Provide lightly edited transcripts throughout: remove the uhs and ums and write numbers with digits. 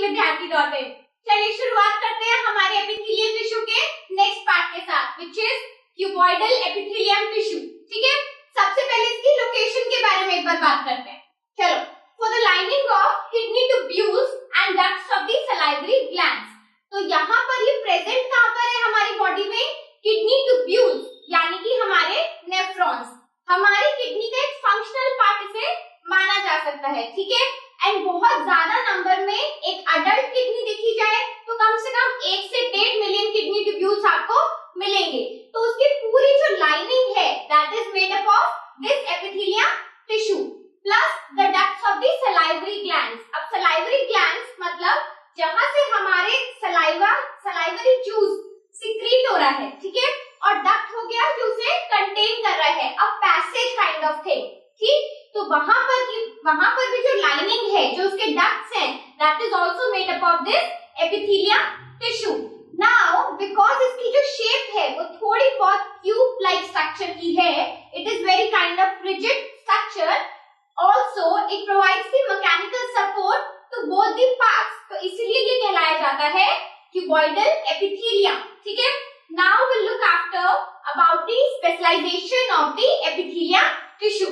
vidyarthi.in। चलिए शुरुआत करते हैं हमारे एपिथेलियल टिश्यू के नेक्स्ट पार्ट के साथ, which is cuboidal epithelium tissue। ठीक है, सबसे पहले इसकी लोकेशन के बारे में एक बार बात करते हैं। चलो, for the lining of kidney tubules and ducts of the salivary glands। तो यहाँ पर ये प्रेजेंट कहाँ पर है हमारी बॉडी में? किडनी ट्यूब्यूल्स यानी कि हमारे नेफ्रॉन्स, हमारी किडनी का एक फंक्शनल पार्ट इसे माना जा सकता है। ठीक है, एंड बहुत ज्यादा नंबर में एक अडल्ट किडनी देखी जाए तो कम से कम 1 से 1.5 मिलियन किडनी ट्यूब्यूल्स आपको मिलेंगे। तो उसकी पूरी जो लाइनिंग है that is made up of this epithelium tissue plus the ducts of the salivary glands. अब सलाइवरी ग्लैंड्स मतलब जहां से हमारे सलाइवरी जूस सिक्रीट हो रहा है। ठीक है, और डक्ट हो गया जो उसे कंटेन कर रहा है, a passage kind of thing. ठीक, तो वहां पर भी जो लाइनिंग है, जो उसके डक्ट्स हैं, that is also made up of this epithelium tissue. Now because इसकी जो शेप है वो थोड़ी बहुत क्यूब लाइक स्ट्रक्चर की है, it is very kind of rigid structure, also it provides the mechanical support to both the parts. तो इसीलिए ये कहलाया जाता है क्यूबॉइडल एपिथेलियम। ठीक है, now we'll look after about the specialization of the epithelium tissue।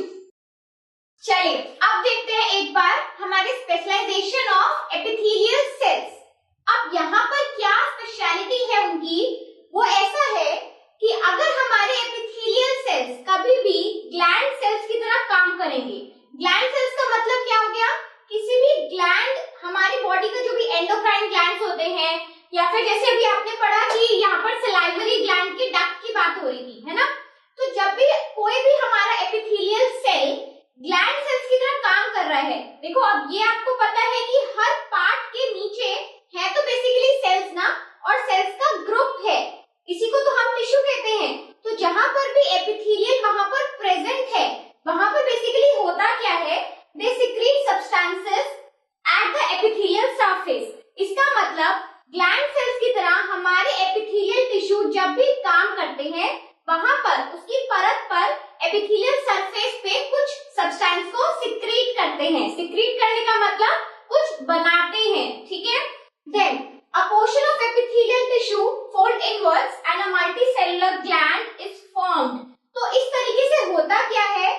चलिए अब देखते हैं एक बार हमारे स्पेशलाइजेशन ऑफ एपिथेलियल सेल्स। अब यहाँ पर क्या स्पेशलिटी है उनकी, वो ऐसा है कि अगर हमारे एपिथेलियल सेल्स कभी भी ग्लैंड सेल्स की तरह काम करेंगे। ग्लैंड सेल्स का मतलब क्या हो गया? किसी भी ग्लैंड, हमारी बॉडी का जो भी एंडोक्राइन ग्लैंड्स होते हैं, या फिर जैसे अभी आपने पढ़ा कि यहाँ पर सलाइवरी ग्लैंड के डक्ट की बात हो रही थी, है ना। तो जब भी कोई भी हमारा एपिथेलियल सेल ग्लैंड सेल्स की तरह काम कर रहा है, देखो अब ये आपको पता है कि हर पार्ट के नीचे है तो बेसिकली सेल्स ना, और सेल्स का ग्रुप है, इसी को तो हम टिश्यू कहते हैं। तो जहां पर भी एपिथेलियल वहां पर प्रेजेंट है, वहां पर बेसिकली होता क्या है, they secrete substances at the epithelial surface. इसका मतलब ग्लैंड सेल्स की तरह हमारे एपिथेलियल टिश्यू जब भी काम करते हैं, वहां पर उसकी परत पर एपिथेलियल सरफेस पे कुछ सब्सटेंस को सिक्रीट करते हैं। सिक्रीट करने का मतलब कुछ बनाते हैं। ठीक है, then a portion of epithelial tissue fold inwards and a multicellular gland is formed. तो इस तरीके से होता क्या है,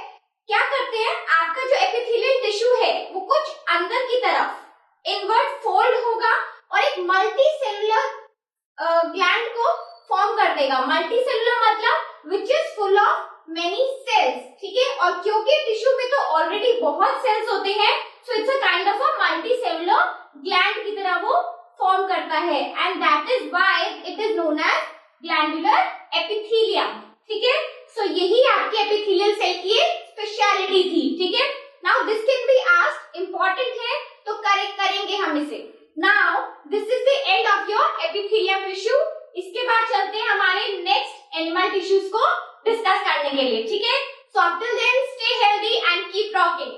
क्या करते हैं, आपका जो एपिथेलियल टिश्यू है वो कुछ अंदर की तरफ इनवर्ड फोल्ड होगा और एक मल्टीसेलुलर ग्लैंड को फॉर्म कर देगा। मल्टीसेलुलर मतलब which is full of many cells. ठीक है, और क्योंकि टिश्यू में तो ऑलरेडी बहुत सेल्स होते हैं, so it's a kind of a multicellular gland की तरह वो फॉर्म करता है, and that is why it is known as glandular epithelium. ठीक है, सो यही आपके एपिथेलियल सेल की स्पेशलिटी थी। ठीक है, now this can be asked, important है तो करेंगे हम इसे। Now this is the end of your epithelium tissue. इसके बाद चलते हैं हमारे नेक्स्ट एनिमल टिश्यूज को डिस्कस करने के लिए। ठीक है, so till then stay healthy and keep rocking.